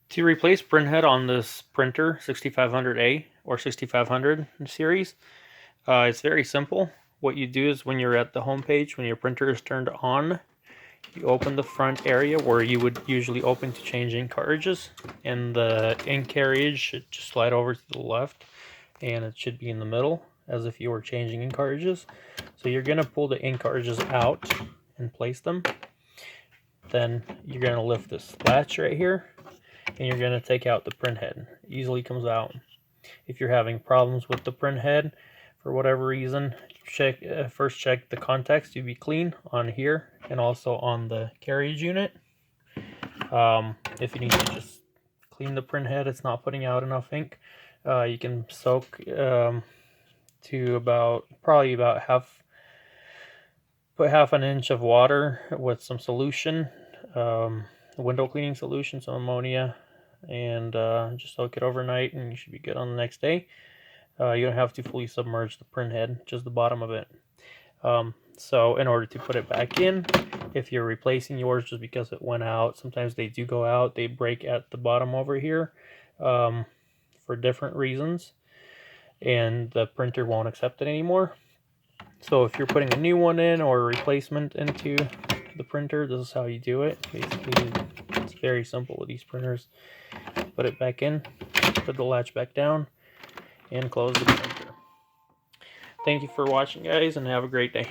To replace printhead on this printer, 6500A or 6500 series, it's very simple. What you do is when you're at the home page, when your printer is turned on, you open the front area where you would usually open to change ink cartridges, and the ink carriage should just slide over to the left, and it should be in the middle as if you were changing ink cartridges. So you're going to pull the ink cartridges out and place them. Then you're going to lift this latch right here, and you're going to take out the printhead. It easily comes out. If you're having problems with the printhead for whatever reason, first check the contacts to be clean on here and also on the carriage unit. If you need to just clean the printhead, it's not putting out enough ink, you can soak to probably about half an inch of water with some solution, window cleaning solution, some ammonia, and just soak it overnight, and you should be good on the next day. You don't have to fully submerge the printhead, just the bottom of it. So in order to put it back in, if you're replacing yours just because it went out, sometimes they do go out, they break at the bottom over here for different reasons, and the printer won't accept it anymore. So if you're putting a new one in or a replacement into the printer, this is how you do it. Basically, it's very simple with these printers. Put it back in, put the latch back down, and close the printer. Thank you for watching, guys, and have a great day.